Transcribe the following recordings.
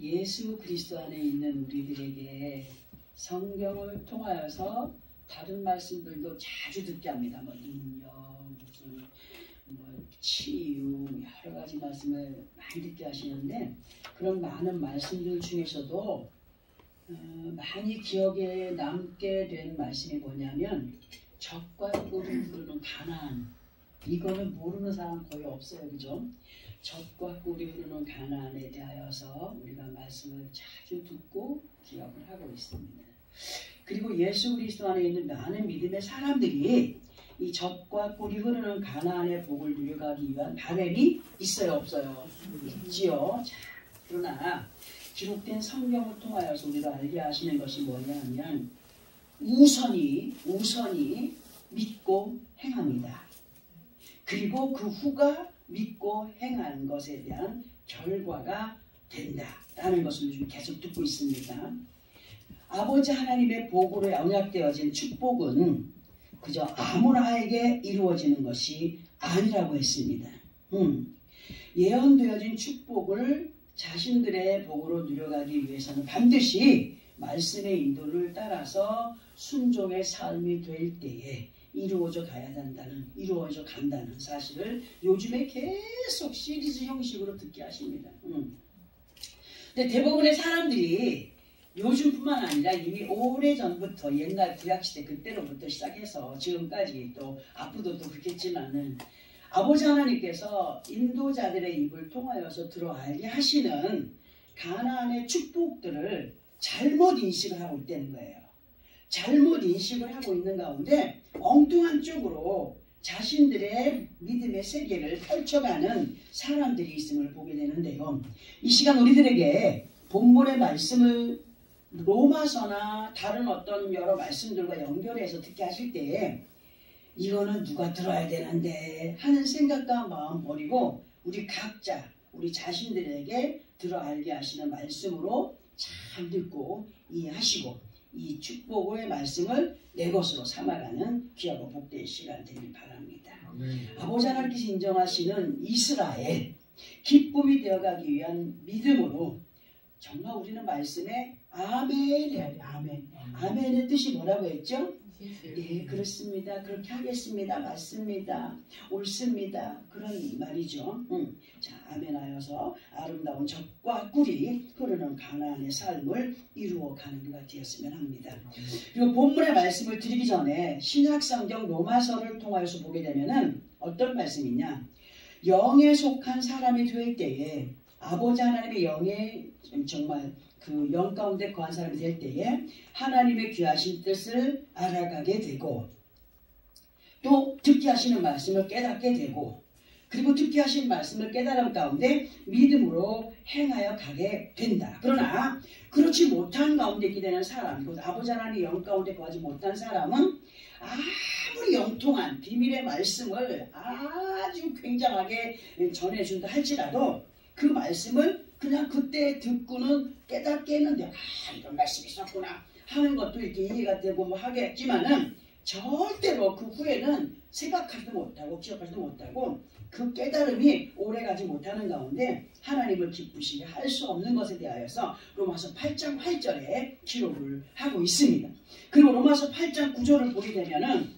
예수 그리스도 안에 있는 우리들에게 성경을 통하여서 다른 말씀들도 자주 듣게 합니다. 뭐 능력, 무슨 뭐 치유, 여러 가지 말씀을 많이 듣게 하시는데, 그런 많은 말씀들 중에서도 많이 기억에 남게 된 말씀이 뭐냐면 젖과 꿀이 흐르는 가나안. 이거는 모르는 사람 거의 없어요, 그죠? 젖과 꿀이 흐르는 가나안에 대하여서 우리가 말씀을 자주 듣고 기억을 하고 있습니다. 그리고 예수 그리스도 안에 있는 많은 믿음의 사람들이 이 젖과 꿀이 흐르는 가나안의 복을 누려가기 위한 바램이 있어요, 없어요? 있지요. 자, 그러나 기록된 성경을 통하여서 우리가 알게 하시는 것이 뭐냐 하면 우선이 믿고 행합니다. 그리고 그 후가 믿고 행한 것에 대한 결과가 된다라는 것을 요즘 계속 듣고 있습니다. 아버지 하나님의 복으로 언약되어진 축복은 그저 아무나에게 이루어지는 것이 아니라고 했습니다. 예언되어진 축복을 자신들의 복으로 누려가기 위해서는 반드시 말씀의 인도를 따라서 순종의 삶이 될 때에 이루어져 간다는 사실을 요즘에 계속 시리즈 형식으로 듣게 하십니다. 근데 대부분의 사람들이 요즘뿐만 아니라 이미 오래전부터 옛날 구약시대 그때로부터 시작해서 지금까지 또 앞으로도 또 그렇겠지만은 아버지 하나님께서 인도자들의 입을 통하여서 들어알게 하시는 가나안의 축복들을 잘못 인식을 하고 있다는 거예요. 잘못 인식을 하고 있는 가운데 엉뚱한 쪽으로 자신들의 믿음의 세계를 펼쳐가는 사람들이 있음을 보게 되는데요. 이 시간 우리들에게 본문의 말씀을 로마서나 다른 어떤 여러 말씀들과 연결해서 듣게 하실 때에 이거는 누가 들어야 되는데 하는 생각과 마음 버리고 우리 각자 우리 자신들에게 들어알게 하시는 말씀으로 잘 듣고 이해하시고 이 축복의 말씀을 내 것으로 삼아가는 귀하고 복된 시간 되길 바랍니다. 아버지 하나님께서 인정하시는 이스라엘 기쁨이 되어가기 위한 믿음으로 정말 우리는 말씀에 아멘 해야 돼. 아멘. 아멘의 뜻이 뭐라고 했죠? 예, 그렇습니다. 그렇게 하겠습니다. 맞습니다. 옳습니다. 그런 말이죠. 자, 아멘하여서 아름다운 젖과 꿀이 흐르는 가나안의 삶을 이루어가는 그가 되었으면 합니다. 그리고 본문의 말씀을 드리기 전에 신약성경 로마서를 통하여서 보게 되면은 어떤 말씀이냐? 영에 속한 사람이 될 때에 아버지 하나님의 영에 정말 그 영 가운데 거한 사람이 될 때에 하나님의 귀하신 뜻을 알아가게 되고 또 듣게 하시는 말씀을 깨닫게 되고 그리고 듣게 하신 말씀을 깨달음 가운데 믿음으로 행하여 가게 된다. 그러나 그렇지 못한 가운데 있게 되는 사람, 아버지 하나님의 영 가운데 거하지 못한 사람은 아무리 영통한 비밀의 말씀을 아주 굉장하게 전해준다 할지라도 그 말씀을 그냥 그때 듣고는 깨닫게 했는데 이런 말씀이 있었구나 하는 것도 이렇게 이해가 되고 뭐 하겠지만은 절대로 그 후에는 생각하지도 못하고 기억하지도 못하고 그 깨달음이 오래가지 못하는 가운데 하나님을 기쁘시게 할 수 없는 것에 대하여서 로마서 8장 8절에 기록을 하고 있습니다. 그리고 로마서 8장 9절을 보게 되면은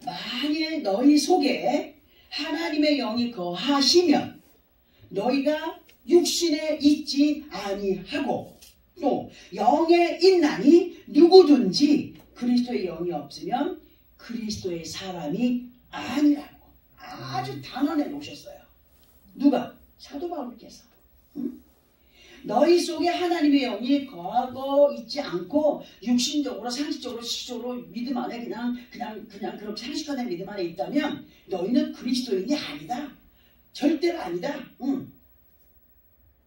만일 너희 속에 하나님의 영이 거하시면 너희가 육신에 있지 아니하고 또 영에 있나니 누구든지 그리스도의 영이 없으면 그리스도의 사람이 아니라고 아주 단언해 놓으셨어요. 누가? 사도 바울께서. 너희 속에 하나님의 영이 거하고 있지 않고 육신적으로 상식적으로 시적으로 믿음 안에 그냥 그렇게 상식화된 믿음 안에 있다면 너희는 그리스도인이 아니다. 절대로 아니다.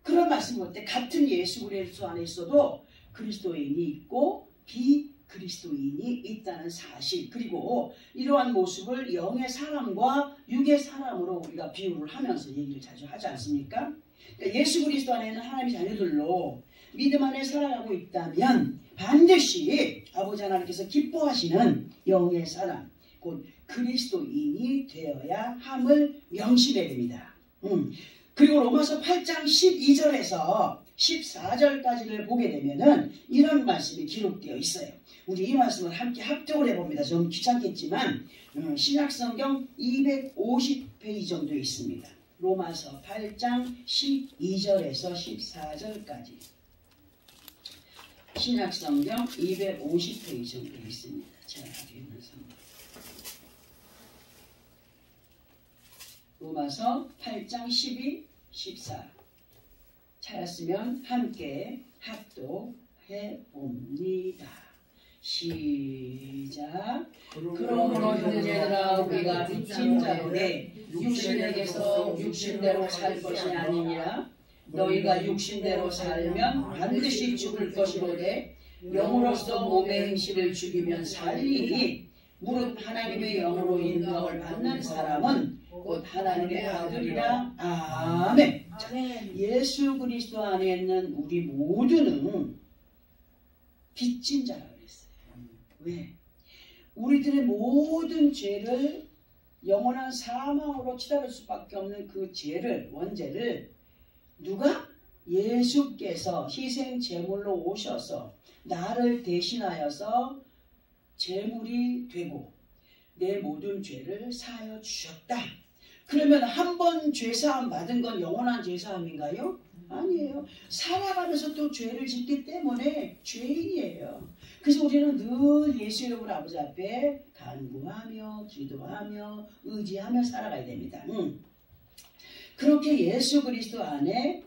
그런 말씀을 볼 때 같은 예수 그리스도 안에 있어도 그리스도인이 있고 비그리스도인이 있다는 사실 그리고 이러한 모습을 영의 사람과 육의 사람으로 우리가 비유를 하면서 얘기를 자주 하지 않습니까? 그러니까 예수 그리스도 안에는 하나님의 자녀들로 믿음 안에 살아가고 있다면 반드시 아버지 하나님께서 기뻐하시는 영의 사람 곧 그리스도인이 되어야 함을 명심해야 됩니다. 그리고 로마서 8장 12절에서 14절까지를 보게 되면은 이런 말씀이 기록되어 있어요. 우리 이 말씀을 함께 합독을 해봅니다. 좀 귀찮겠지만 신약성경 250페이지 정도 있습니다. 로마서 8장 12절에서 14절까지 신약성경 250페이지 정도 있습니다. 제가 가지고 있는 성경 로마서 8장 12, 14 찾았으면 함께 합독해 봅니다. 시작. 그러므로 형제들아 우리가 빚진 자로되 육신에게서 육신대로 살 것이 아니니라. 너희가 육신대로 살면 반드시 죽을 것이로되 영으로서 몸의 행실을 죽이면 살리니 무릇 하나님의 영으로 인도함을 받는 사람은 곧 하나님의 아들이라. 아멘. 자, 예수 그리스도 안에 있는 우리 모두는 빚진 자라고 했어요. 왜? 우리들의 모든 죄를 영원한 사망으로 치달을 수밖에 없는 그 죄를, 원죄를 누가? 예수께서 희생 제물로 오셔서 나를 대신하여서 제물이 되고 내 모든 죄를 사하여 주셨다. 그러면 한 번 죄사함 받은 건 영원한 죄사함인가요? 아니에요. 살아가면서 또 죄를 짓기 때문에 죄인이에요. 그래서 우리는 늘 예수 이름으로 아버지 앞에 간구하며 기도하며 의지하며 살아가야 됩니다. 그렇게 예수 그리스도 안에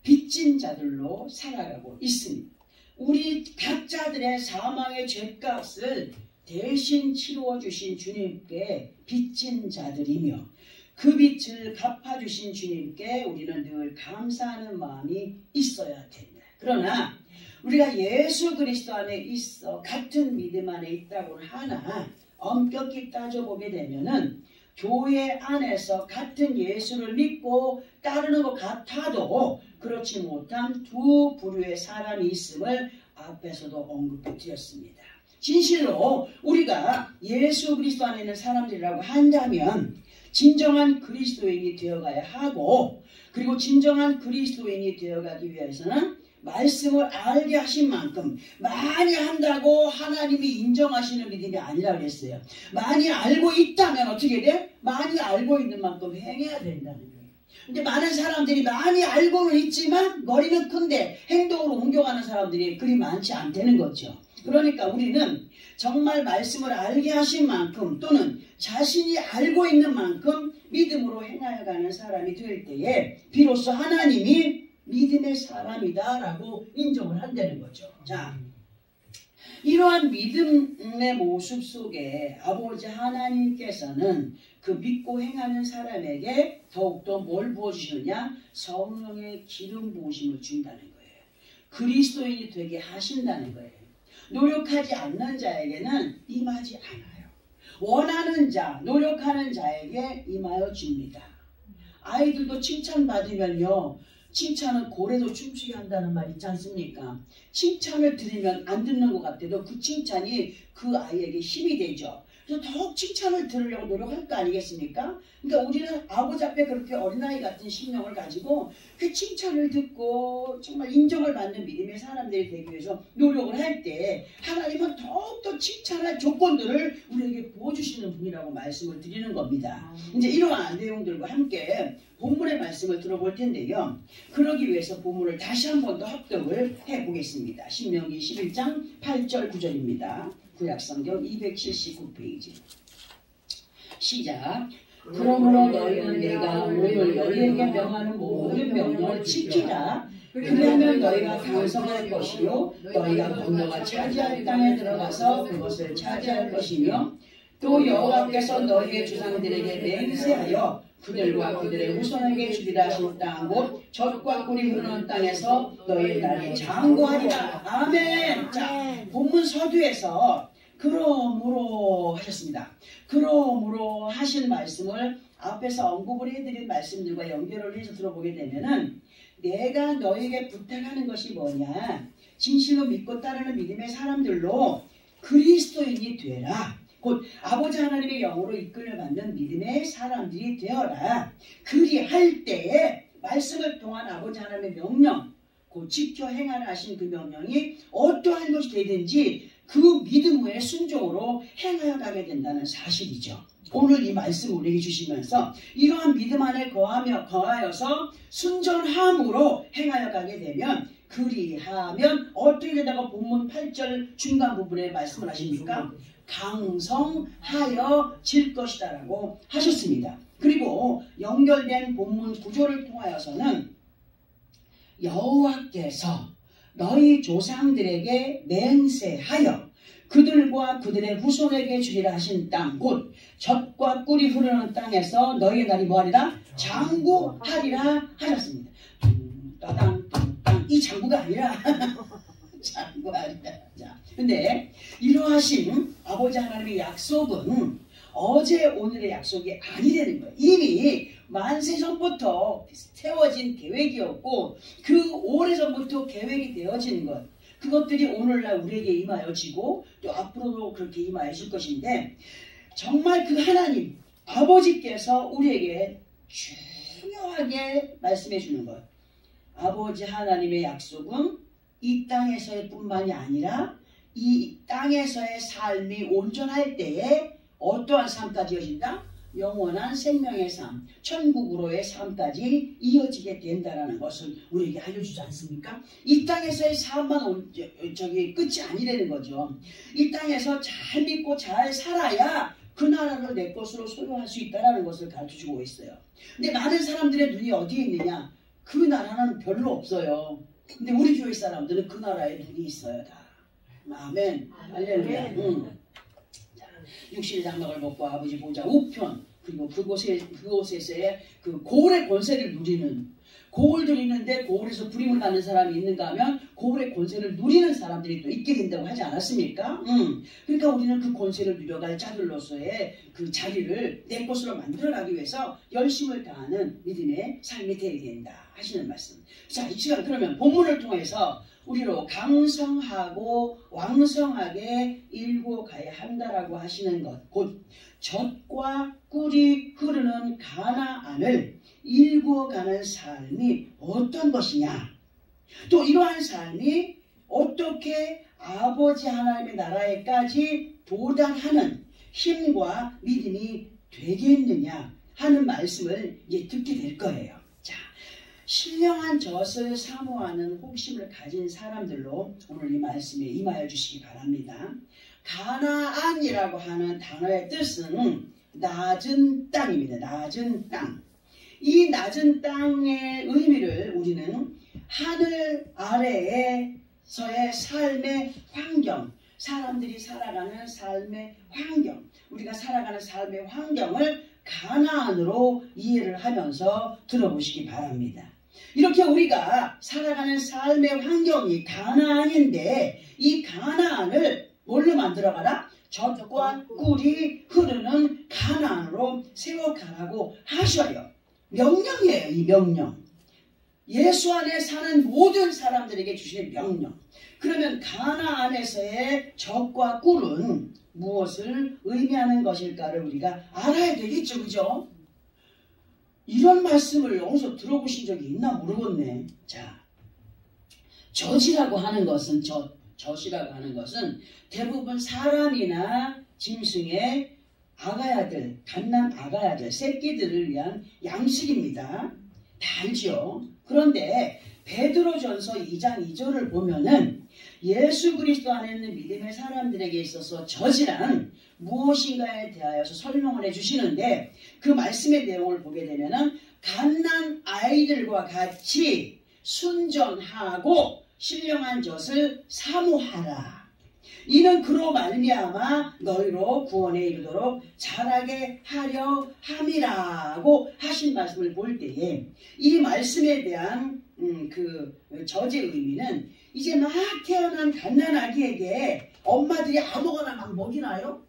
빚진 자들로 살아가고 있습니다. 우리 각자들의 사망의 죄값을 대신 치루어 주신 주님께 빚진 자들이며 그 빚을 갚아주신 주님께 우리는 늘 감사하는 마음이 있어야 됩니다. 그러나 우리가 예수 그리스도 안에 있어 같은 믿음 안에 있다고는 하나 엄격히 따져보게 되면은 교회 안에서 같은 예수를 믿고 따르는 것 같아도 그렇지 못한 두 부류의 사람이 있음을 앞에서도 언급해 드렸습니다. 진실로 우리가 예수 그리스도 안에 있는 사람들이라고 한다면 진정한 그리스도인이 되어가야 하고, 그리고 진정한 그리스도인이 되어가기 위해서는 말씀을 알게 하신 만큼 많이 한다고 하나님이 인정하시는 믿음이 아니라 그랬어요. 많이 알고 있다면 어떻게 돼? 많이 알고 있는 만큼 행해야 된다는 거예요. 근데 많은 사람들이 많이 알고는 있지만 머리는 큰데 행동으로 옮겨가는 사람들이 그리 많지 않다는 거죠. 그러니까 우리는 정말 말씀을 알게 하신 만큼 또는 자신이 알고 있는 만큼 믿음으로 행하여가는 사람이 될 때에 비로소 하나님이 믿음의 사람이다 라고 인정을 한다는 거죠. 자, 이러한 믿음의 모습 속에 아버지 하나님께서는 그 믿고 행하는 사람에게 더욱더 뭘 부어주시느냐? 성령의 기름 부으심을 준다는 거예요. 그리스도인이 되게 하신다는 거예요. 노력하지 않는 자에게는 임하지 않아요. 원하는 자, 노력하는 자에게 임하여 줍니다. 아이들도 칭찬받으면요, 칭찬은 고래도 춤추게 한다는 말 있지 않습니까? 칭찬을 들으면 안 듣는 것 같아도 그 칭찬이 그 아이에게 힘이 되죠. 그래서 더욱 칭찬을 들으려고 노력할 거 아니겠습니까? 그러니까 우리는 아버지 앞에 그렇게 어린아이 같은 심령을 가지고 그 칭찬을 듣고 정말 인정을 받는 믿음의 사람들이 되기 위해서 노력을 할 때 하나님은 더욱더 칭찬할 조건들을 우리에게 부어주시는 분이라고 말씀을 드리는 겁니다. 이제 이러한 내용들과 함께 본문의 말씀을 들어볼 텐데요. 그러기 위해서 본문을 다시 한 번 더 합독을 해보겠습니다. 신명기 11장 8절 9절입니다. 구약성경 279페이지 시작. 그러므로 너희는 내가 오늘 너희에게 명하는 모든 명령을 지키라. 그리하면 너희가 강성할 것이요 너희가 건너가 차지할 땅에 들어가서 그것을 차지할 것이며 또 여호와께서 너희의 조상들에게 맹세하여 그들과 그들의 후손에게 주리라 하신 땅 곧 젖과 꿀이 흐르는 땅에서 너희의 날이 장구하리라. 아멘. 자, 본문 서두에서 그러므로 하셨습니다. 그러므로 하신 말씀을 앞에서 언급을 해드린 말씀들과 연결을 해서 들어보게 되면은 내가 너에게 부탁하는 것이 뭐냐? 진실로 믿고 따르는 믿음의 사람들로 그리스도인이 되라. 곧 아버지 하나님의 영으로 이끌려 받는 믿음의 사람들이 되어라. 그리할 때에 말씀을 통한 아버지 하나님의 명령, 그 지켜 행하라 하신 그 명령이 어떠한 것이 되든지 그 믿음 후에 순종으로 행하여 가게 된다는 사실이죠. 오늘 이 말씀을 우리에게 주시면서 이러한 믿음 안에 거하여서 순전함으로 행하여 가게 되면 그리하면 어떻게 된다고 본문 8절 중간 부분에 말씀을 하십니까? 강성하여 질 것이다 라고 하셨습니다. 그리고 연결된 본문 구조를 통하여서는 여호와께서 너희 조상들에게 맹세하여 그들과 그들의 후손에게 주리라 하신 땅 곧 젖과 꿀이 흐르는 땅에서 너희의 날이 뭐하리라? 장구하리라 하셨습니다. 따당 이 장구가 아니라 장구하리라. 자, 근데 이러하신 아버지 하나님의 약속은 어제 오늘의 약속이 아니라는 거예요. 이미 만세전부터 세워진 계획이었고 그 오래전부터 계획이 되어진 것, 그것들이 오늘날 우리에게 임하여지고 또 앞으로도 그렇게 임하여질 것인데, 정말 그 하나님 아버지께서 우리에게 중요하게 말씀해 주는 것, 아버지 하나님의 약속은 이 땅에서의 뿐만이 아니라 이 땅에서의 삶이 온전할 때에 어떠한 삶까지 이어진다? 영원한 생명의 삶, 천국으로의 삶까지 이어지게 된다는 것을 우리에게 알려주지 않습니까? 이 땅에서의 삶만 끝이 아니라는 거죠. 이 땅에서 잘 믿고 잘 살아야 그 나라를 내 것으로 소유할 수 있다는 것을 가르쳐주고 있어요. 근데 많은 사람들의 눈이 어디에 있느냐? 그 나라는 별로 없어요. 근데 우리 교회 사람들은 그 나라에 눈이 있어요. 다. 아멘. 할렐루야. 육신의 장막을 벗고 아버지 보좌 우편, 그리고 그곳에서의 그 고울의 권세를 누리는, 고울 드리는데 고울에서 부림을 받는 사람이 있는가 하면 고울의 권세를 누리는 사람들이 또 있게 된다고 하지 않았습니까? 그러니까 우리는 그 권세를 누려갈 자들로서의 그 자리를 내 것으로 만들어가기 위해서 열심을 다하는 믿음의 삶이 되어야 된다 하시는 말씀. 자, 이 시간 그러면 본문을 통해서 우리로 강성하고 왕성하게 일구 가야 한다라고 하시는 것, 곧 젖과 꿀이 흐르는 가나안을 일구어가는 삶이 어떤 것이냐, 또 이러한 삶이 어떻게 아버지 하나님의 나라에까지 도달하는 힘과 믿음이 되겠느냐 하는 말씀을 이제 듣게 될 거예요. 신령한 젖을 사모하는 호기심을 가진 사람들로 오늘 이 말씀에 임하여 주시기 바랍니다. 가나안이라고 하는 단어의 뜻은 낮은 땅입니다. 낮은 땅. 이 낮은 땅의 의미를 우리는 하늘 아래에서의 삶의 환경, 사람들이 살아가는 삶의 환경, 우리가 살아가는 삶의 환경을 가나안으로 이해를 하면서 들어보시기 바랍니다. 이렇게 우리가 살아가는 삶의 환경이 가나안인데 이 가나안을 뭘로 만들어가라? 젖과 꿀이 흐르는 가나안으로 세워가라고 하셔요. 명령이에요. 이 명령. 예수 안에 사는 모든 사람들에게 주시는 명령. 그러면 가나안에서의 젖과 꿀은 무엇을 의미하는 것일까를 우리가 알아야 되겠죠. 그죠? 이런 말씀을 어디서 들어보신 적이 있나 모르겠네. 자, 젖이라고 하는 것은 젖이라고 하는 것은 대부분 사람이나 짐승의 아가야들, 갓난 아가야들, 새끼들을 위한 양식입니다. 다 알죠? 그런데 베드로전서 2장 2절을 보면은 예수 그리스도 안에 있는 믿음의 사람들에게 있어서 젖이란 무엇인가에 대하여서 설명을 해주시는데 그 말씀의 내용을 보게 되면은 갓난 아이들과 같이 순전하고 신령한 젖을 사모하라. 이는 그로 말미암아 너희로 구원에 이르도록 자라게 하려 함이라고 하신 말씀을 볼 때에 이 말씀에 대한 그 젖의 의미는 이제 막 태어난 갓난 아기에게 엄마들이 아무거나 막 먹이나요?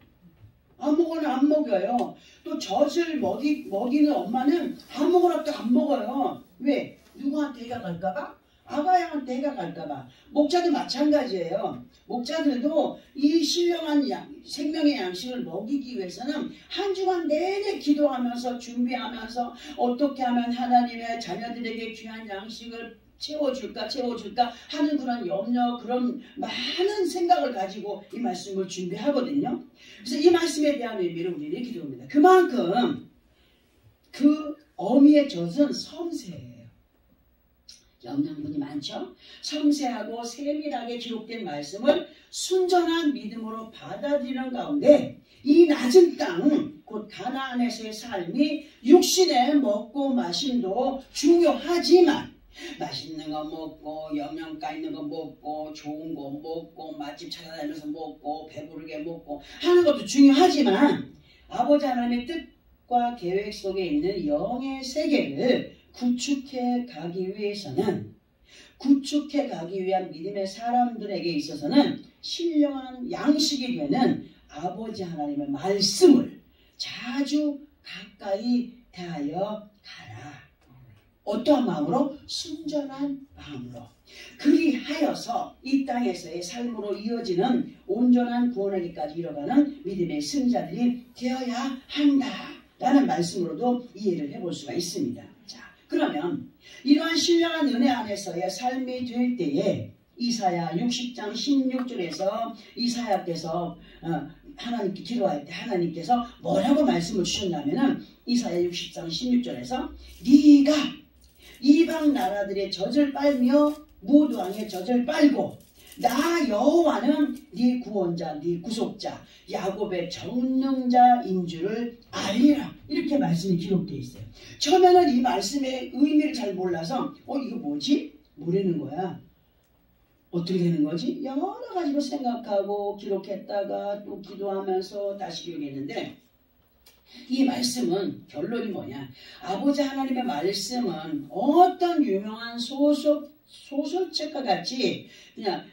아무거나 안 먹여요. 또 젖을 먹이는 엄마는 아무거나 또 안 먹어요. 왜? 누구한테 해가 갈까봐? 아가야한테 해가 갈까봐. 목자도 마찬가지예요. 목자들도 이 신령한 생명의 양식을 먹이기 위해서는 한 주간 내내 기도하면서 준비하면서 어떻게 하면 하나님의 자녀들에게 귀한 양식을 채워줄까 하는 그런 염려, 그런 많은 생각을 가지고 이 말씀을 준비하거든요. 그래서 이 말씀에 대한 의미를 우리는 이렇게 봅니다. 그만큼 그 어미의 젖은 섬세해요. 영양분이 많죠. 섬세하고 세밀하게 기록된 말씀을 순전한 믿음으로 받아들이는 가운데 이 낮은 땅, 곧 가나안에서의 삶이 육신의 먹고 마심도 중요하지만 맛있는 거 먹고 영양가 있는 거 먹고 좋은 거 먹고 맛집 찾아다니면서 먹고 배부르게 먹고 하는 것도 중요하지만 아버지 하나님의 뜻과 계획 속에 있는 영의 세계를 구축해 가기 위한 믿음의 사람들에게 있어서는 신령한 양식이 되는 아버지 하나님의 말씀을 자주 가까이 대하여 가라. 어떠한 마음으로? 순전한 마음으로. 그리하여서 이 땅에서의 삶으로 이어지는 온전한 구원에게까지 이뤄가는 믿음의 승자들이 되어야 한다라는 말씀으로도 이해를 해볼 수가 있습니다. 자, 그러면 이러한 신령한 은혜 안에서의 삶이 될 때에 이사야 60장 16절에서 이사야께서 하나님께 기도할 때 하나님께서 뭐라고 말씀을 주셨냐면은 이사야 60장 16절에서 네가 이방 나라들의 젖을 빨며 무도왕의 젖을 빨고 나 여호와는 네 구원자 네 구속자 야곱의 전능자인 줄을 알리라. 이렇게 말씀이 기록되어 있어요. 처음에는 이 말씀의 의미를 잘 몰라서 이거 뭐지? 뭐라는 거야? 어떻게 되는 거지? 여러 가지로 생각하고 기록했다가 또 기도하면서 다시 기록했는데 이 말씀은 결론이 뭐냐? 아버지 하나님의 말씀은 어떤 유명한 소설책과 같이 그냥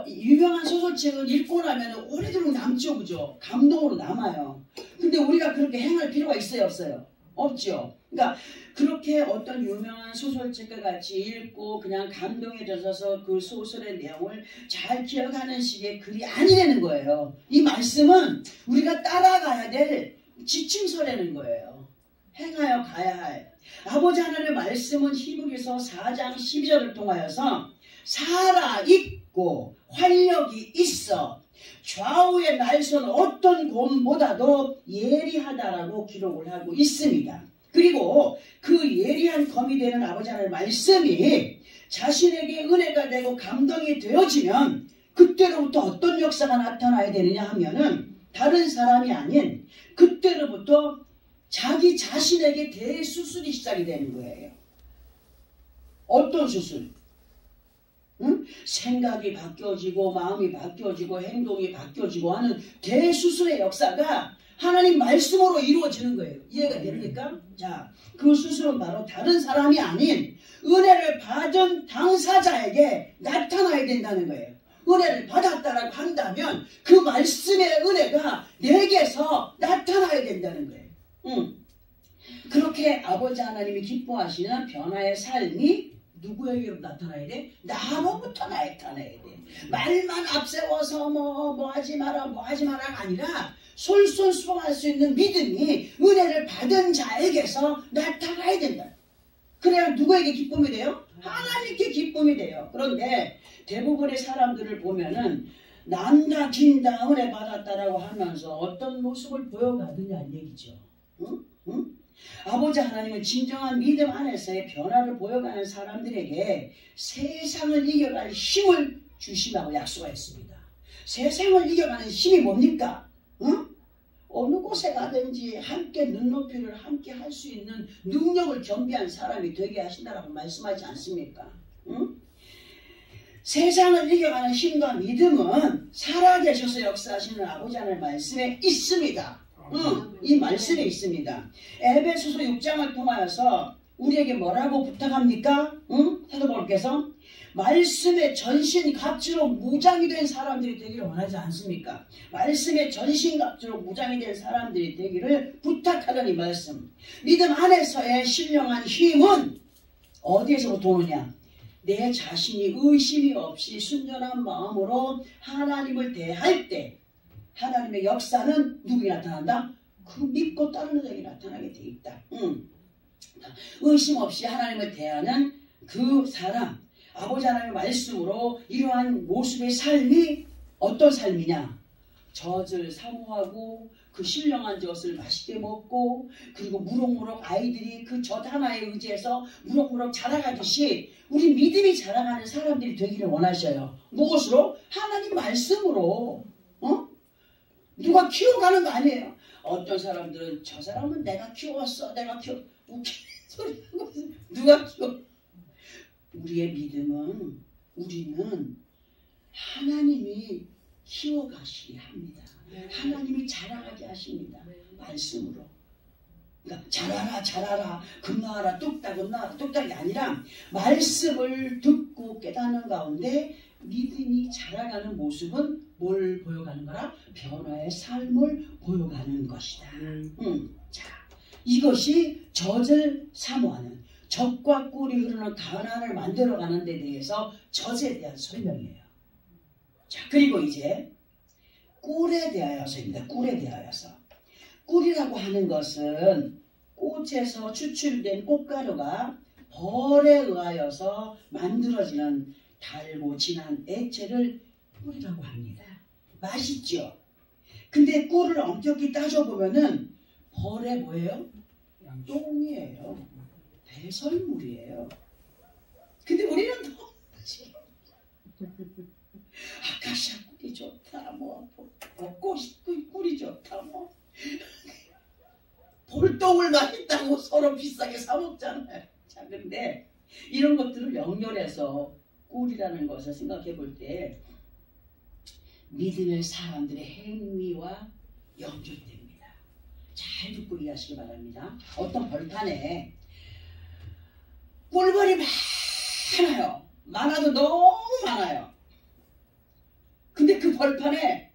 유명한 소설책을 읽고 나면 오래도록 남죠, 그죠? 감동으로 남아요. 근데 우리가 그렇게 행할 필요가 있어요, 없어요? 없죠. 그러니까 그렇게 어떤 유명한 소설책과 같이 읽고 그냥 감동에 젖어서 그 소설의 내용을 잘 기억하는 식의 글이 아니라는 거예요. 이 말씀은 우리가 따라가야 될 지침서라는 거예요. 행하여 가야 할. 아버지 하나님의 말씀은 히브리서 4장 12절을 통하여서 살아있고 활력이 있어 좌우의 날선 어떤 곰보다도 예리하다라고 기록을 하고 있습니다. 그리고 그 예리한 검이 되는 아버지 하나님의 말씀이 자신에게 은혜가 되고 감동이 되어지면 그때로부터 어떤 역사가 나타나야 되느냐 하면은 다른 사람이 아닌 그때로부터 자기 자신에게 대수술이 시작이 되는 거예요. 어떤 수술? 응? 생각이 바뀌어지고 마음이 바뀌어지고 행동이 바뀌어지고 하는 대수술의 역사가 하나님 말씀으로 이루어지는 거예요. 이해가 됩니까? 자, 그 수술은 바로 다른 사람이 아닌 은혜를 받은 당사자에게 나타나야 된다는 거예요. 은혜를 받았다라고 한다면 그 말씀의 은혜가 내게서 나타나야 된다는 거예요. 그렇게 아버지 하나님이 기뻐하시는 변화의 삶이 누구에게 나타나야 돼? 나로부터 나타나야 돼. 말만 앞세워서 뭐 하지 마라가 아니라 솔솔수범할 수 있는 믿음이 은혜를 받은 자에게서 나타나야 된다. 그래야 누구에게 기쁨이 돼요? 하나님께 기쁨이 돼요. 그런데 대부분의 사람들을 보면은 난다 긴다 은혜 받았다라고 하면서 어떤 모습을 보여가느냐는 얘기죠. 응? 아버지 하나님은 진정한 믿음 안에서의 변화를 보여가는 사람들에게 세상을 이겨갈 힘을 주신다고 약속했습니다. 세상을 이겨가는 힘이 뭡니까? 응? 어느 곳에 가든지 함께 눈높이를 함께 할 수 있는 능력을 겸비한 사람이 되게 하신다라고 말씀하지 않습니까? 응? 세상을 이겨가는 힘과 믿음은 살아계셔서 역사하시는 아버지 하나님의 말씀에 있습니다. 이 말씀에 있습니다. 에베소서 6장을 통하여서 우리에게 뭐라고 부탁합니까? 사도 바울께서 말씀의 전신갑주로 무장이 된 사람들이 되기를 원하지 않습니까? 말씀의 전신갑주로 무장이 된 사람들이 되기를 부탁하는 이 말씀. 믿음 안에서의 신령한 힘은 어디에서부터 오느냐? 내 자신이 의심이 없이 순전한 마음으로 하나님을 대할 때 하나님의 역사는 누구에게 나타난다? 그 믿고 따르는 자에게 나타나게 돼 있다. 의심 없이 하나님을 대하는 그 사람, 아버지 하나님의 말씀으로 이러한 모습의 삶이 어떤 삶이냐? 젖을 사모하고 그 신령한 젖을 맛있게 먹고 그리고 무럭무럭 아이들이 그 젖 하나에 의지해서 무럭무럭 자라가듯이 우리 믿음이 자라가는 사람들이 되기를 원하셔요. 무엇으로? 하나님 말씀으로. 누가 키워가는 거 아니에요. 어떤 사람들은 저 사람은 내가 키웠어. 내가 키워. 웃기는 소리 하고 있어. 누가 키워? 우리의 믿음은 우리는 하나님이 키워가시게 합니다. 하나님이 자라가게 하십니다. 말씀으로. 그러니까 자라라 자라라 금나와라 뚝딱 금나와라 뚝딱이 아니라 말씀을 듣고 깨닫는 가운데 믿음이 자라가는 모습은 뭘 보여가는 거라? 변화의 삶을 보여가는 것이다. 자, 이것이 젖을 사모하는 젖과 꿀이 흐르는 가나안을 만들어가는 데 대해서 젖에 대한 설명이에요. 자, 그리고 이제 꿀에 대하여서입니다. 꿀에 대하여서. 꿀이라고 하는 것은 꽃에서 추출된 꽃가루가 벌에 의하여서 만들어지는 달고 진한 액체를 꿀이라고 합니다. 맛있죠? 근데 꿀을 엄격히 따져보면은 벌에 뭐예요? 똥이에요. 배설물이에요. 근데 우리는 더 아카시아 꿀이 좋다, 뭐 벚꽃 꿀이 좋다, 뭐 볼똥을 맛있다고 서로 비싸게 사 먹잖아요. 자, 근데 이런 것들을 연결해서 꿀이라는 것을 생각해 볼 때 믿음의 사람들의 행위와 연결됩니다. 잘 듣고 이해하시기 바랍니다. 어떤 벌판에 꿀벌이 많아요. 많아도 너무 많아요. 근데 그 벌판에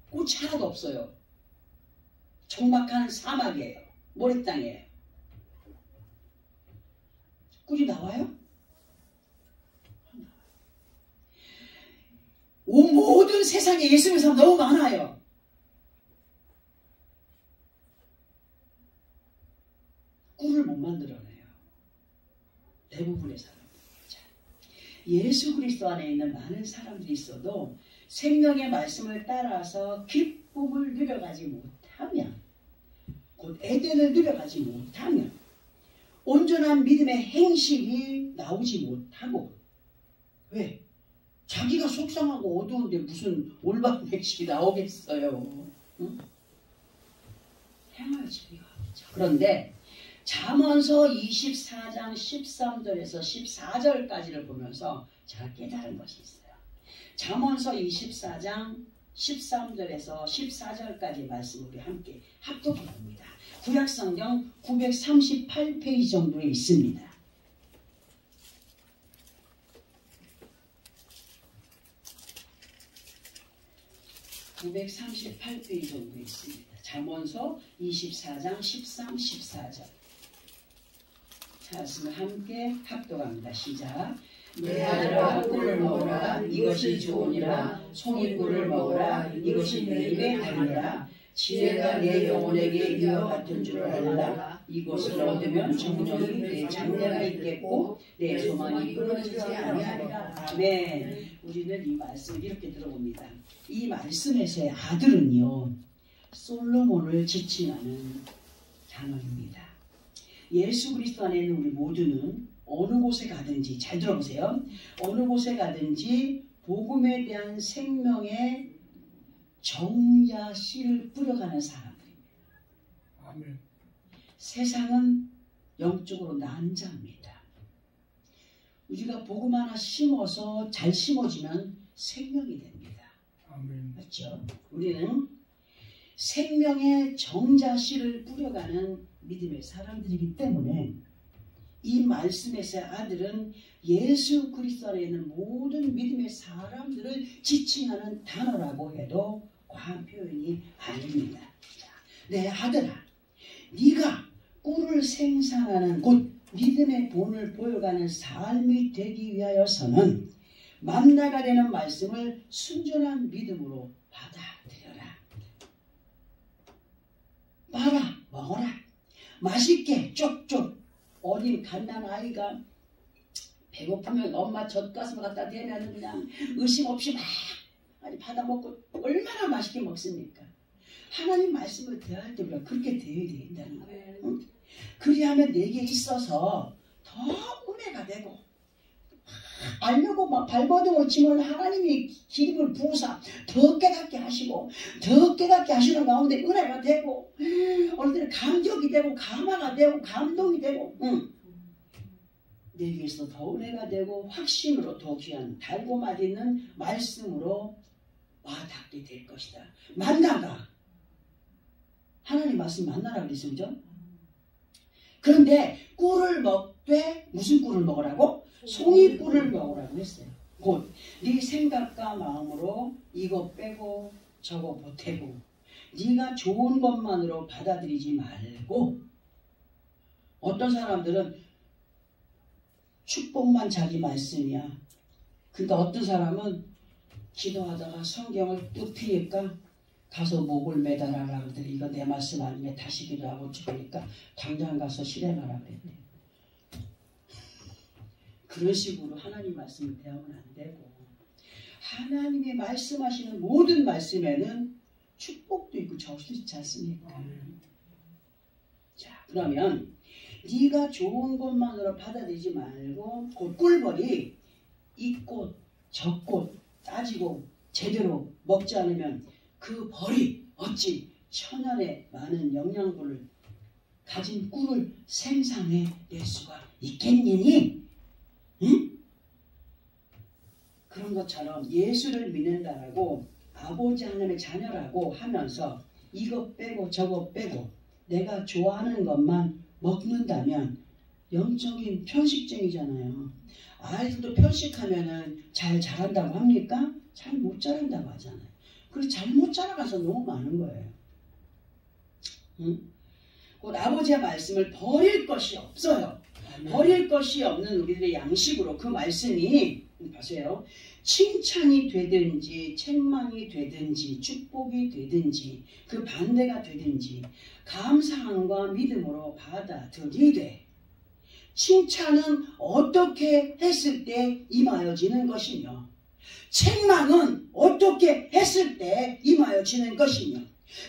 꽃이 하나도 없어요. 적막한 사막이에요. 모래땅이에요. 꿀이 나와요? 모든 세상에 예수 믿는 사람 너무 많아요. 꿀을 못 만들어내요. 대부분의 사람들. 예수 그리스도 안에 있는 많은 사람들이 있어도 생명의 말씀을 따라서 기쁨을 누려가지 못하면, 곧 에덴을 누려가지 못하면, 온전한 믿음의 행실이 나오지 못하고, 왜? 자기가 속상하고 어두운데 무슨 올바른 행실이 나오겠어요. 응? 행할 자리가 없죠. 그런데 잠언서 24장 13절에서 14절까지를 보면서 제가 깨달은 것이 있어요. 잠언서 24장 13절에서 14절까지 말씀 우리 함께 합독해 봅니다. 구약성경 938페이지 정도에 있습니다. (938페이지) 정도에 있습니다. 잠언서 24장 13, 14절. 자, 말씀을 함께 합독합니다. 시작. 내 아들아 꿀을 먹으라 이것이 좋으니라. 송이꿀을 먹으라 이것이 내 입에 달니라. 지혜가 내 영혼에게 이와 같은 줄 알라. 이것을 얻으면 정령이 내 장래가 있겠고 내 소망이 끊어지지 아니하리라. 아멘. 우리는 이 말씀을 이렇게 들어봅니다. 이 말씀에서의 아들은요, 솔로몬을 지칭하는 단어입니다. 예수 그리스도 안에 있는 우리 모두는 어느 곳에 가든지, 잘 들어보세요. 어느 곳에 가든지 복음에 대한 생명의 정야 씨를 뿌려가는 사람들입니다. 아멘. 세상은 영적으로 난자입니다. 우리가 복음 하나 심어서 잘 심어지면 생명이 됩니다. 아멘. 맞죠? 우리는 생명의 정자 씨를 뿌려가는 믿음의 사람들이기 때문에 이 말씀에서의 아들은 예수 그리스도 안에 있는 모든 믿음의 사람들을 지칭하는 단어라고 해도 과한 표현이 아닙니다. 내 아들아, 네가 꿀을 생산하는 곧 믿음의 본을 보여가는 삶이 되기 위하여서는 만나가 되는 말씀을 순전한 믿음으로 받아들여라. 빨아 먹어라. 맛있게 쪽쪽. 어린 갓난아이가 배고프면 엄마 젖가슴 갖다 대면 그냥 의심 없이 막 받아먹고 얼마나 맛있게 먹습니까? 하나님 말씀을 대할 때 우리가 그렇게 대해야 된다는 거예요. 응? 그리하면 내게 있어서 더 은혜가 되고 알려고 막 발버둥을 치면 하나님이 기름을 부으사 더 깨닫게 하시고 더 깨닫게 하시는 가운데 은혜가 되고 어느 때는 감격이 되고 감화가 되고 감동이 되고 내게 있어서 더 은혜가 되고 확신으로 더 귀한 달고 맛있는 말씀으로 와닿게 될 것이다. 만나가 하나님 말씀 만나라 그랬죠. 그죠? 그런데 꿀을 먹되 무슨 꿀을 먹으라고? 송이꿀을 먹으라고 했어요. 곧 네 생각과 마음으로 이거 빼고 저거 보태고 네가 좋은 것만으로 받아들이지 말고 어떤 사람들은 축복만 자기 말씀이야. 그러니까 어떤 사람은 기도하다가 성경을 뚝 피니까 가서 목을 매달아라 그러더니 이거 내 말씀 아니면 다시 기도하고 죽으니까 당장 가서 실행하라 그랬대. 그런 식으로 하나님 말씀을 대하면 안 되고 하나님이 말씀하시는 모든 말씀에는 축복도 있고 저수도 있지 않습니까? 자, 그러면 네가 좋은 것만으로 받아들이지 말고 곧 꿀벌이 이 꽃, 저 꽃 따지고 제대로 먹지 않으면 그 벌이 어찌 천연의 많은 영양분을 가진 꿀을 생산해낼 수가 있겠느니? 응? 그런 것처럼 예수를 믿는다라고 아버지 하나님의 자녀라고 하면서 이거 빼고 저거 빼고 내가 좋아하는 것만 먹는다면 영적인 편식증이잖아요. 아이들도 편식하면은 잘 자란다고 합니까? 잘 못 자란다고 하잖아요. 그래서 잘못 자라가서 너무 많은 거예요. 응? 곧 아버지의 말씀을 버릴 것이 없어요. 버릴 것이 없는 우리들의 양식으로 그 말씀이 보세요. 칭찬이 되든지 책망이 되든지 축복이 되든지 그 반대가 되든지 감사함과 믿음으로 받아들이되 칭찬은 어떻게 했을 때 임하여지는 것이며 책망은 어떻게 했을 때 임하여지는 것이며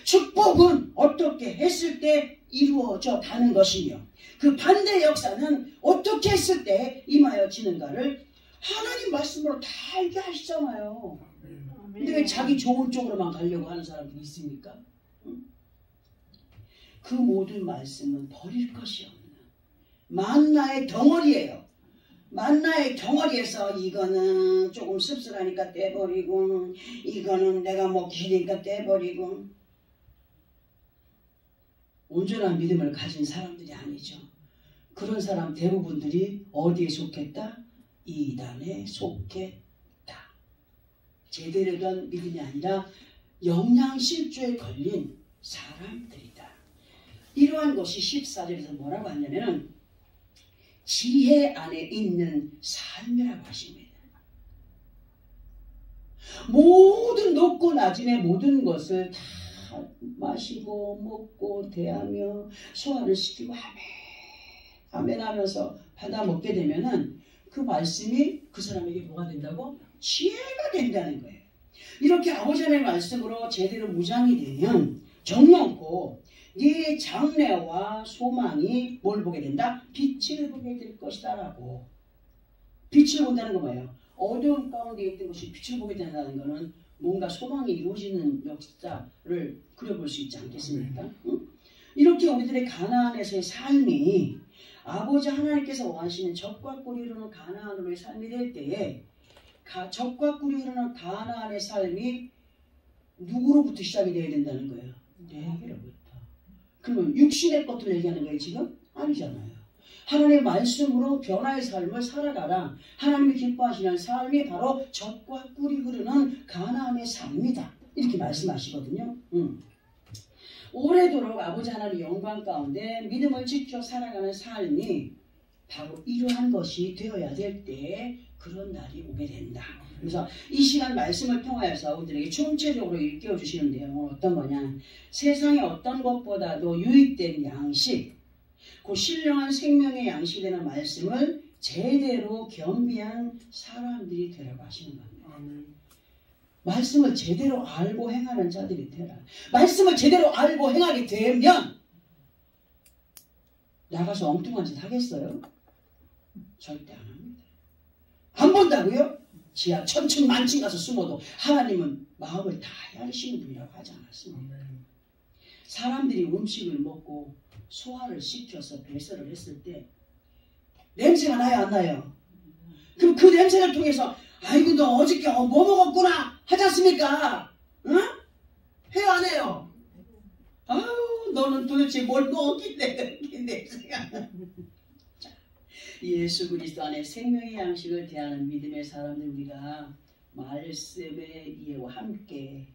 축복은 어떻게 했을 때 이루어져 가는 것이며 그 반대 역사는 어떻게 했을 때 임하여지는가를 하나님 말씀으로 다 알게 하시잖아요. 근데 왜 자기 좋은 쪽으로만 가려고 하는 사람들이 있습니까? 그 모든 말씀은 버릴 것이 없는 만나의 덩어리예요. 만나의 덩어리에서 이거는 조금 씁쓸하니까 떼버리고 이거는 내가 먹기 힘드니까 떼버리고 온전한 믿음을 가진 사람들이 아니죠. 그런 사람 대부분들이 어디에 속했다? 이단에 속했다. 제대로 된 믿음이 아니라 영양실조에 걸린 사람들이다. 이러한 것이 14절에서 뭐라고 하냐면은 지혜 안에 있는 삶이라고 하십니다. 모든 높고 낮음의 모든 것을 다 마시고 먹고 대하며 소화를 시키고 아멘 하면서 받아 먹게 되면은 그 말씀이 그 사람에게 뭐가 된다고? 지혜가 된다는 거예요. 이렇게 아버지 하나님의 말씀으로 제대로 무장이 되면 정령고 네 장래와 소망이 뭘 보게 된다? 빛을 보게 될 것이다 라고. 빛을 본다는 건 뭐예요? 어두운 가운데 있던 것이 빛을 보게 된다는 것은 뭔가 소망이 이루어지는 역사를 그려볼 수 있지 않겠습니까? 응? 이렇게 우리들의 가나안에서의 삶이 아버지 하나님께서 원하시는 젖과 꿀이 흐르는 가나안으로의 삶이 될 때에 젖과 꿀이 흐르는 가나안의 삶이 누구로부터 시작이 되어야 된다는 거예요? 내게로부터. 그러면 육신의 것들 얘기하는 거예요 지금? 아니잖아요. 하나님의 말씀으로 변화의 삶을 살아가라. 하나님이 기뻐하시는 삶이 바로 젖과 꿀이 흐르는 가나안의 삶이다. 이렇게 말씀하시거든요. 오래도록 아버지 하나님의 영광 가운데 믿음을 지켜 살아가는 삶이 바로 이러한 것이 되어야 될 때 그런 날이 오게 된다. 그래서 이 시간 말씀을 통하여서 우리들에게 총체적으로 일깨워주시는 내용은 어떤 거냐. 세상의 어떤 것보다도 유익된 양식, 그 신령한 생명의 양식이 되는 말씀을 제대로 겸비한 사람들이 되라고 하시는 겁니다. 아멘. 말씀을 제대로 알고 행하는 자들이 되라. 말씀을 제대로 알고 행하게 되면 나가서 엉뚱한 짓 하겠어요? 절대 안 합니다. 안 본다고요? 지하 천층만층 가서 숨어도 하나님은 마음을 다 헤아리시는 분이라고 하지 않았습니까? 아멘. 사람들이 음식을 먹고 소화를 시켜서 배설을 했을 때 냄새가 나요, 안 나요? 그럼 그 냄새를 통해서 아이고 너 어저께 뭐 먹었구나 하지 않습니까? 응? 해요, 안 해요? 아유 너는 도대체 뭘 먹었길래 그렇게 냄새가 나. 예수 그리스도 안에 생명의 양식을 대하는 믿음의 사람들, 우리가 말씀의 이해와 함께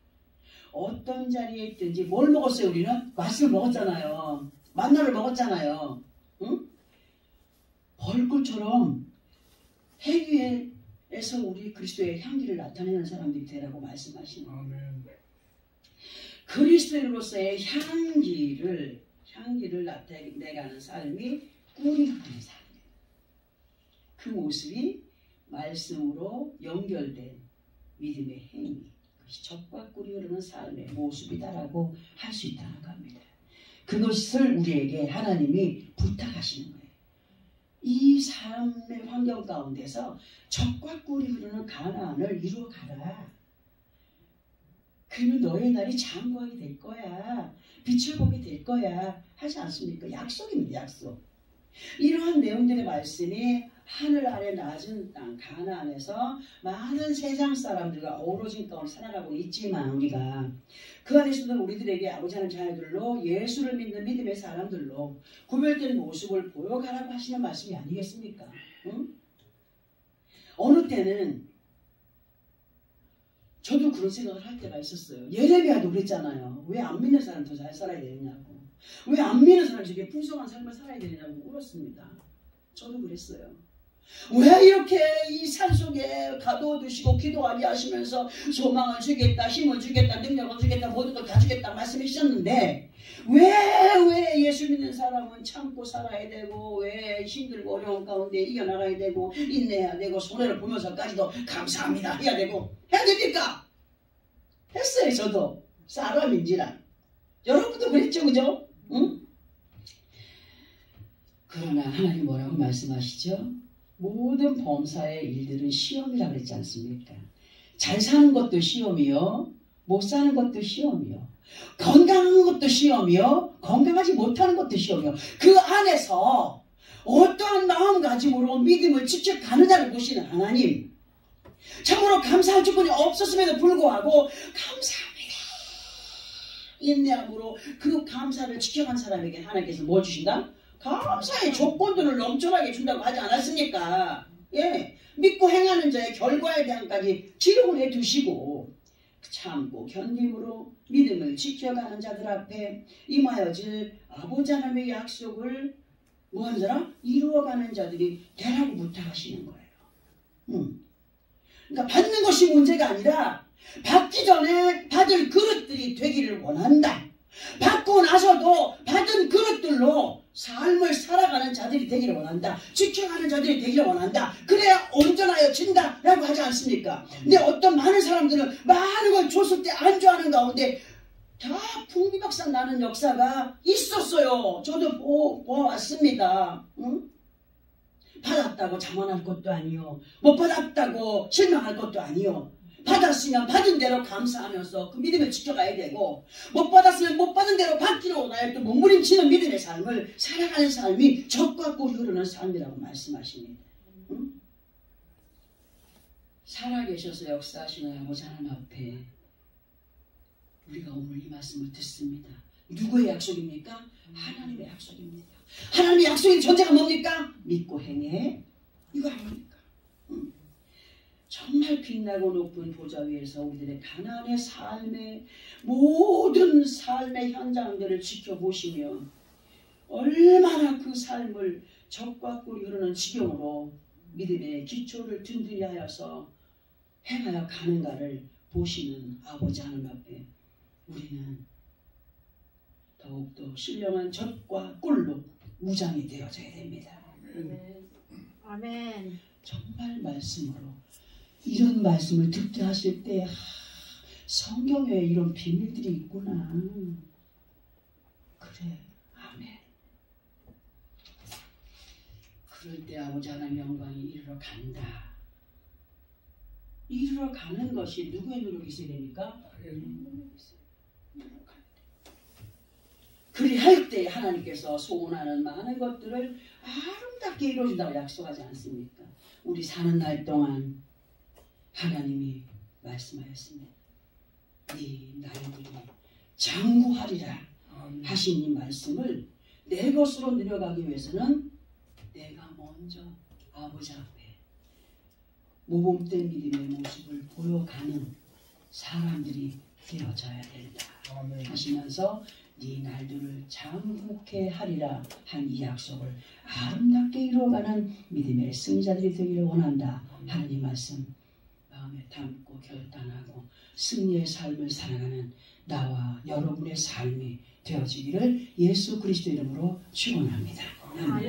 어떤 자리에 있든지 뭘 먹었어요? 우리는 말씀을 먹었잖아요. 만나를 먹었잖아요. 응? 벌꿀처럼 해위에서 우리 그리스도의 향기를 나타내는 사람들이 되라고 말씀하시는 거예요. 아멘. 그리스도인으로서의 향기를 나타내가는 삶이 꿀이 흐르는 삶이에요. 그 모습이 말씀으로 연결된 믿음의 행위, 그것이 젖과 꿀이 흐르는 삶의 모습이다라고 할 수 있다는 겁니다. 그것을 우리에게 하나님이 부탁하시는 거예요. 이 삶의 환경 가운데서 젖과 꿀이 흐르는 가나안을 이루어가라. 그러면 너의 날이 장구하게 될 거야. 빛을 보게 될 거야. 하지 않습니까? 약속입니다. 약속. 이러한 내용들의 말씀이 하늘 아래 낮은 땅 가나안에서 많은 세상 사람들과 어우러진 가운데 살아가고 있지만 우리가 그 안에서도 우리들에게 아버지 하나님 자녀들로 예수를 믿는 믿음의 사람들로 구별된 모습을 보여가라고 하시는 말씀이 아니겠습니까? 응? 어느 때는 저도 그런 생각을 할 때가 있었어요. 예레미야도 그랬잖아요. 왜 안 믿는 사람 더 잘 살아야 되느냐고. 왜 안 믿는 사람이 저렇게 풍성한 삶을 살아야 되느냐고 울었습니다. 저도 그랬어요. 왜 이렇게 이 산속에 가둬두시고 기도하게 하시면서 소망을 주겠다, 힘을 주겠다, 능력을 주겠다, 모든 걸 다 주겠다 말씀해 주셨는데 왜 예수 믿는 사람은 참고 살아야 되고 왜 힘들고 어려운 가운데 이겨나가야 되고 인내해야 되고 손해를 보면서까지도 감사합니다 해야 되고 해야 됩니까? 했어요. 저도 사람인지라. 여러분도 그랬죠, 그죠? 응? 그러나 하나님 뭐라고 말씀하시죠? 모든 범사의 일들은 시험이라 그랬지 않습니까? 잘 사는 것도 시험이요, 못 사는 것도 시험이요, 건강한 것도 시험이요, 건강하지 못하는 것도 시험이요. 그 안에서 어떠한 마음가짐으로 믿음을 지켜가느냐를 보시는 하나님, 참으로 감사할 조건이 없었음에도 불구하고 감사합니다 인내함으로 그 감사를 지켜간 사람에게 하나님께서 뭘 주신다? 감사의 조건들을 넘쳐나게 준다고 하지 않았습니까? 예, 믿고 행하는 자의 결과에 대한까지 기록을 해두시고 참고 견딤으로 믿음을 지켜가는 자들 앞에 임하여질 아버지 하나님의 약속을 뭐하는 사람? 이루어가는 자들이 되라고 부탁하시는 거예요. 그러니까 받는 것이 문제가 아니라 받기 전에 받을 그릇들이 되기를 원한다. 받고 나서도 받은 그릇들로 삶을 살아가는 자들이 되기를 원한다. 지켜가는 자들이 되기를 원한다. 그래야 온전하여진다 라고 하지 않습니까? 근데 어떤 많은 사람들은 많은 걸 줬을 때 안주하는 가운데 다 풍비박산 나는 역사가 있었어요. 저도 보아왔습니다. 응? 받았다고 자만할 것도 아니요, 못 받았다고 실망할 것도 아니요. 받았으면 받은 대로 감사하면서 그 믿음을 지켜가야 되고, 못 받았으면 못 받은 대로 받기를 원하여 또 몸부림치는 믿음의 삶을 살아가는 삶이 젖과 꿀이 흐르는 삶이라고 말씀하십니다. 응? 살아계셔서 역사하시는 아버지 하나님 앞에 우리가 오늘 이 말씀을 듣습니다. 누구의 약속입니까? 하나님의 약속입니다. 하나님의 약속의 존재가 뭡니까? 믿고 행해. 이거 아닙니까? 정말 빛나고 높은 보좌 위에서 우리들의 가나안의 삶의 모든 삶의 현장들을 지켜보시며 얼마나 그 삶을 적과 꿀이 흐르는 지경으로 믿음의 기초를 든든히 하여서 행하여 가는가를 보시는 아버지 하나님 앞에 우리는 더욱더 신령한 젖과 꿀로 무장이 되어져야 됩니다. 아멘. 정말 말씀으로 이런 말씀을 듣게 하실 때 성경에 이런 비밀들이 있구나. 그래. 아멘. 그럴 때 아버지 하나님 영광이 이르러 간다. 이르러 가는 것이 누구의 노력이 있어야 됩니까? 그리할 때 하나님께서 소원하는 많은 것들을 아름답게 이루어준다고 약속하지 않습니까? 우리 사는 날 동안 하나님이 말씀하였습니다. 네 날들이 장구하리라 하신 이 말씀을 내 것으로 누려가기 위해서는 내가 먼저 아버지 앞에 모범된 믿음의 모습을 보여가는 사람들이 되어져야 된다 하시면서 네 날들을 장구케 하리라 한 이 약속을 아름답게 이루어가는 믿음의 승리자들이 되기를 원한다 하는 이 말씀 마음에 담고 결단하고 승리의 삶을 살아가는 나와 여러분의 삶이 되어지기를 예수 그리스도 이름으로 축원합니다. 아멘.